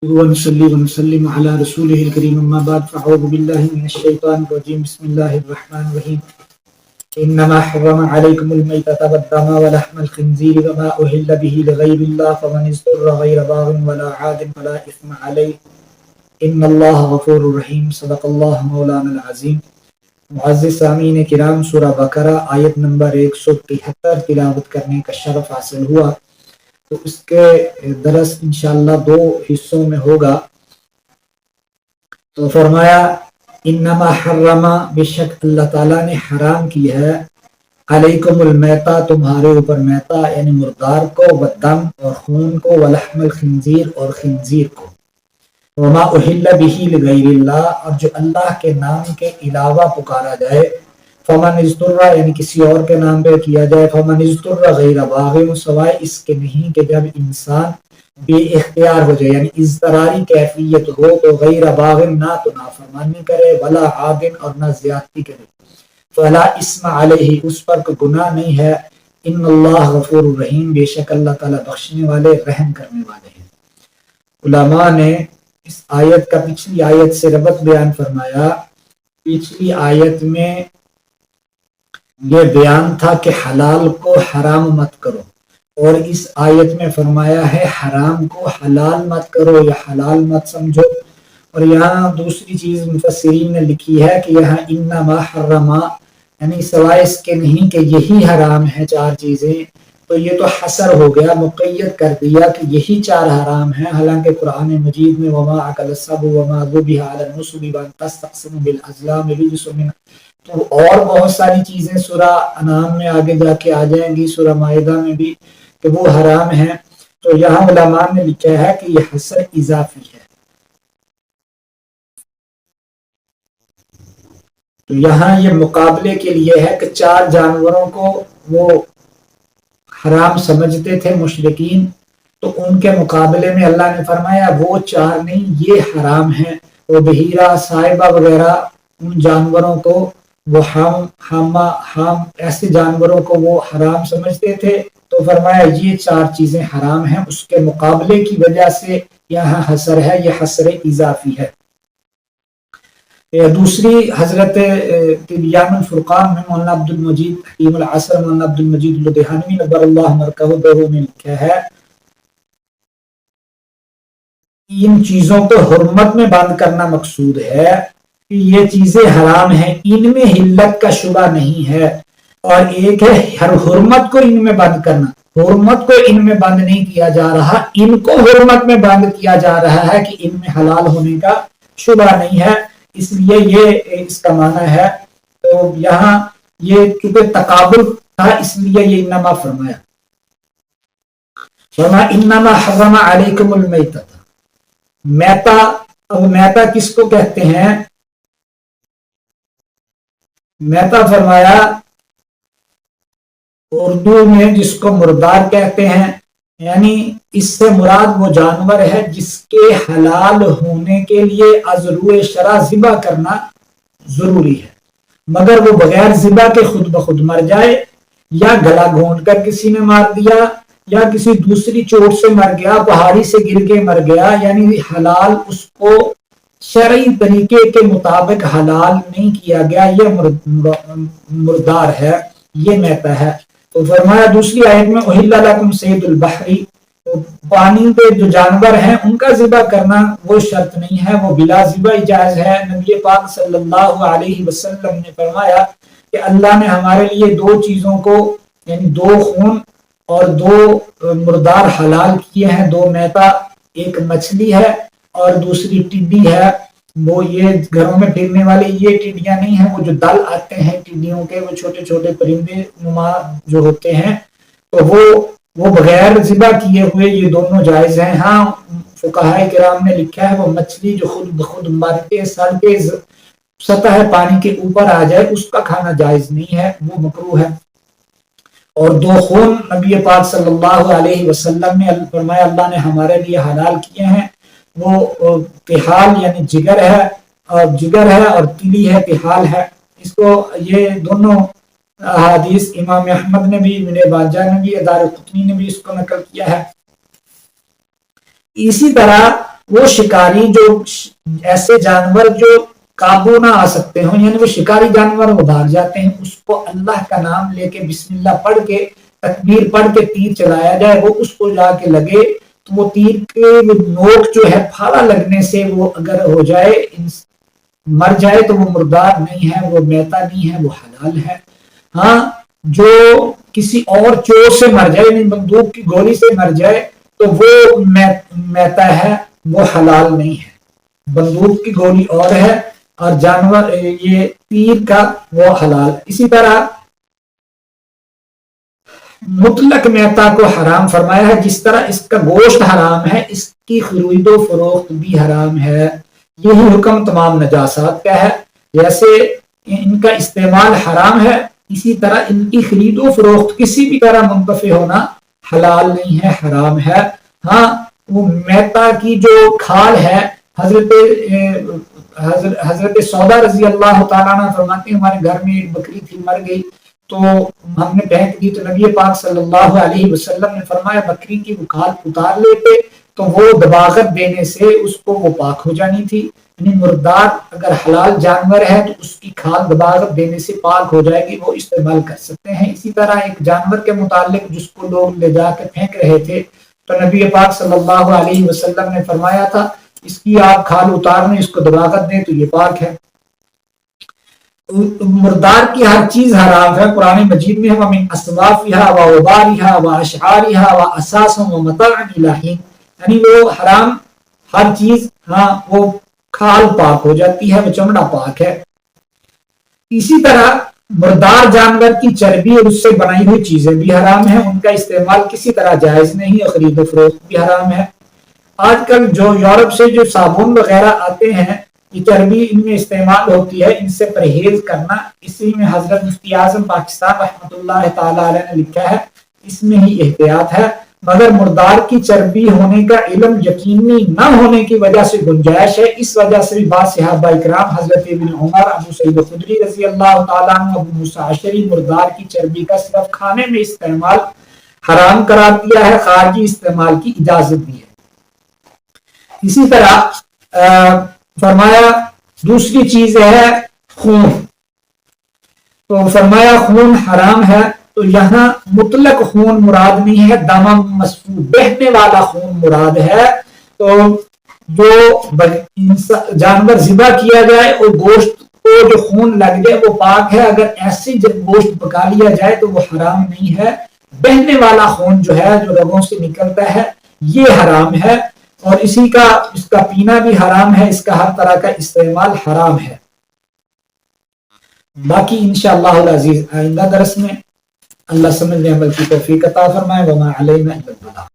ونصلي ونسلم على رسوله الكريم أما بعد فأعوذ بالله من الشيطان الرجيم بسم الله الرحمن الرحيم إنما حرم عليكم الميتة والدم ولحم الخنزير وما أهل به لغير الله فمن اضطر غير باغ ولا عاد فلا إثم عليه إن الله غفور رحيم صدق الله مولانا العظيم. معزز سامعین کرام، سورہ بقرہ آیت نمبر 173 تلاوت کرنے کا شرف حاصل ہوا، تو اس کے درس انشاءاللہ دو حصوں میں ہوگا. تو فرمایا انما حرم، بے شک اللہ تعالیٰ نے حرام کی ہے، علیکم المیتہ، تمہارے اوپر میتہ یعنی مردار کو، والدم اور خون کو، ولحم الخنزیر اور خنزیر کو، وما اہل بہ لغیر اللہ اور جو اللہ کے نام کے علاوہ پکارا جائے، فمن اضطر یعنی کسی اور کے نام پہ کیا جائے، فمن اضطر غیر باغ سوائے اس کے نہیں کہ جب انسان بے اختیار ہو جائے، یعنی اضطراری کیفیت ہو تو غیر باغ نہ تو نافرمانی کرے، ولا عاد اور نہ زیادتی کرے، فلا اسم علیہ اس پر کوئی گناہ نہیں ہے، ان اللہ غفور الرحیم بے شک اللہ تعالیٰ بخشنے والے رحم کرنے والے ہیں. علماء نے اس آیت کا پچھلی آیت سے ربط بیان فرمایا. پچھلی آیت میں یہ بیان تھا کہ حلال کو حرام مت کرو، اور اس آیت میں فرمایا ہے حرام کو حلال مت کرو یا حلال مت سمجھو. اور یہاں دوسری چیز مفسرین نے لکھی ہے کہ یہاں انما حرما یعنی سوائے اس کے نہیں کہ یہی حرام ہے چار چیزیں، تو یہ تو حصر ہو گیا، مقید کر دیا کہ یہی چار حرام ہیں، حالانکہ قرآن مجید میں وما اکل السبع وما ذبح علی النصب وان تستقسموا بالازلام رجس من، تو اور بہت ساری چیزیں سورہ انعام میں آگے جا کے آ جائیں گی، سورہ مائدہ میں بھی، کہ وہ حرام ہیں. تو یہاں علماء نے لکھا ہے کہ یہ حصر اضافی ہے. تو یہاں یہ مقابلے کے لیے ہے کہ چار جانوروں کو وہ حرام سمجھتے تھے مشرکین، تو ان کے مقابلے میں اللہ نے فرمایا وہ چار نہیں، یہ حرام ہیں. وہ بحیرہ، صائبہ وغیرہ ان جانوروں کو وہ ہم ایسے جانوروں کو وہ حرام سمجھتے تھے، تو فرمایا یہ چار چیزیں حرام ہیں. اس کے مقابلے کی وجہ سے یہاں حصر ہے، یہ حصر اضافی ہے. دوسری حضرت تبیان الفرقان میں مولانا عبد المجید حکیم العصر مولانا عبد المجید لدھیانوی نبر اللہ مرکہ دوروں میں لکھا ہے ان چیزوں کو حرمت میں بند کرنا مقصود ہے کہ یہ چیزیں حرام ہیں، ان میں حلت کا شبہ نہیں ہے، اور ایک ہے ہر حرمت کو ان میں بند کرنا. حرمت کو ان میں بند نہیں کیا جا رہا، ان کو حرمت میں بند کیا جا رہا ہے کہ ان میں حلال ہونے کا شبہ نہیں ہے، اس لیے یہ اس کا معنی ہے. تو یہاں یہ چونکہ تقابل تھا اس لیے یہ انما فرمایا. انما حرم علیکم المیتہ، میتا. اب میتا کس کو کہتے ہیں؟ میتا فرمایا اردو میں جس کو مردار کہتے ہیں، یعنی اس سے مراد وہ جانور ہے جس کے حلال ہونے کے لیے از روئے شرع ذبح کرنا ضروری ہے، مگر وہ بغیر ذبح کے خود بخود مر جائے، یا گلا گھونٹ کر کسی نے مار دیا، یا کسی دوسری چوٹ سے مر گیا، پہاڑی سے گر کے مر گیا، یعنی حلال اس کو شرعی طریقے کے مطابق حلال نہیں کیا گیا، یہ مردار ہے، یہ میتہ ہے. تو فرمایا دوسری آیت میں احل لکم صید البحر، پانی پہ جو جانور ہیں ان کا ذبح کرنا وہ شرط نہیں ہے، وہ بلا ذبح جائز ہے. نبی پاک صلی اللہ علیہ وسلم نے فرمایا کہ اللہ نے ہمارے لیے دو چیزوں کو یعنی دو خون اور دو مردار حلال کیے ہیں، دو میتہ، ایک مچھلی ہے اور دوسری ٹڈی ہے. وہ یہ گھروں میں پھرنے والے یہ ٹڈیاں نہیں ہیں، وہ جو دل آتے ہیں ٹڈیوں کے، وہ چھوٹے چھوٹے پرندے نما جو ہوتے ہیں، تو وہ بغیر ذبح کیے ہوئے یہ دونوں جائز ہیں. ہاں فقہاء کرام نے لکھا ہے وہ مچھلی جو خود بخود مر کے سر کے سطح پانی کے اوپر آ جائے اس کا کھانا جائز نہیں ہے، وہ مکروہ ہے. اور دو خون نبی پاک صلی اللہ علیہ وسلم نے فرمایا اللہ نے ہمارے لیے حلال کیے ہیں، وہ تحال یعنی جگر ہے اور تلی ہے، تحال ہے. اس کو یہ دونوں حدیث امام احمد نے بھی، ابن ماجہ نے بھی، دارقطنی نے بھی اس کو نقل کیا ہے. اسی طرح وہ شکاری جو ایسے جانور جو قابو نہ آ سکتے ہوں، یعنی وہ شکاری جانور وہ بھاگ جاتے ہیں، اس کو اللہ کا نام لے کے بسم اللہ پڑھ کے تکبیر پڑھ کے تیر چلایا جائے، وہ اس کو جا کے لگے تو وہ تیر کے نوک جو ہے پھاڑا لگنے سے وہ اگر ہو جائے مر جائے تو وہ مردار نہیں ہے، وہ میتا نہیں ہے، وہ حلال ہے۔ ہاں جو کسی اور چور سے مر جائے، یعنی بندوق کی گولی سے مر جائے تو وہ میتا ہے، وہ حلال نہیں ہے۔ بندوق کی گولی اور ہے اور جانور یہ تیر کا وہ حلال ہے۔ اسی طرح مطلق میتا کو حرام فرمایا ہے، جس طرح اس کا گوشت حرام ہے، اس کی خرید و فروخت بھی حرام ہے۔ یہی حکم تمام نجاسات کا ہے، جیسے ان کا استعمال حرام ہے، اسی طرح ان کی خرید و فروخت کسی بھی طرح منتفع ہونا حلال نہیں ہے، حرام ہے۔ ہاں وہ میتا کی جو کھال ہے، حضرت سودا رضی اللہ تعالیٰ عنہ فرماتے ہیں ہمارے گھر میں ایک بکری تھی، مر گئی تو ہم نے پھینک دی، تو نبی پاک صلی اللہ علیہ وسلم نے فرمایا بکری کی وہ کھال اتار لیتے تو وہ دباغت دینے سے اس کو وہ پاک ہو جانی تھی۔ یعنی مردار اگر حلال جانور ہے تو اس کی کھال دباغت دینے سے پاک ہو جائے گی، وہ استعمال کر سکتے ہیں۔ اسی طرح ایک جانور کے متعلق جس کو لوگ لے جا کے پھینک رہے تھے تو نبی پاک صلی اللہ علیہ وسلم نے فرمایا تھا اس کی آپ کھال اتار دیں، اس کو دباغت دیں تو یہ پاک ہے۔ مردار کی ہر چیز حرام ہے۔ قرآن مجید میں وَمِنْ أَصْوَافِهَا وَأَوْبَارِهَا وَأَشْعَارِهَا وَأَثَاثًا وَمَتَاعًا إِلَىٰ حِينٍ، یعنی وہ حرام ہر چیز، ہاں وہ کھال پاک ہو جاتی ہے، وہ چمڑا پاک ہے۔ اسی طرح مردار جانور کی چربی اور اس سے بنائی ہوئی چیزیں بھی حرام ہیں، ان کا استعمال کسی طرح جائز نہیں، اور خرید و فروخت بھی حرام ہے۔ آج کل جو یورپ سے جو صابن وغیرہ آتے ہیں یہ چربی ان میں استعمال ہوتی ہے، ان سے پرہیز کرنا۔ اسی میں حضرت مفتی اعظم پاکستان رحمۃ اللہ تعالی علیہ نے لکھا ہے اس میں ہی احتیاط ہے، مگر مردار کی چربی ہونے کا علم یقینی نہ ہونے کی وجہ سے گنجائش ہے۔ اس وجہ سے بھی بعض صحابہ اکرام حضرت ابن عمر، ابو سعید خدری رضی اللہ تعالیٰ عنہ، ابو موسیٰ اشعری مردار کی چربی کا صرف کھانے میں استعمال حرام قرار دیا ہے، خارجی استعمال کی اجازت دی ہے۔ اسی طرح فرمایا دوسری چیز ہے خون، تو فرمایا خون حرام ہے، تو یہاں مطلق خون مراد نہیں ہے، دم مسفوح بہنے والا خون مراد ہے۔ تو جو جانور ذبح کیا جائے اور گوشت کو جو خون لگ جائے وہ پاک ہے، اگر ایسے جب گوشت پکا لیا جائے تو وہ حرام نہیں ہے۔ بہنے والا خون جو ہے جو رگوں سے نکلتا ہے یہ حرام ہے، اور اس کا پینا بھی حرام ہے، اس کا ہر طرح کا استعمال حرام ہے۔ باقی انشاءاللہ العزیز آئندہ درس میں اللہ سمجھنے عمل کی توفیق عطا فرمائے۔ وما علینا الا البلاغ۔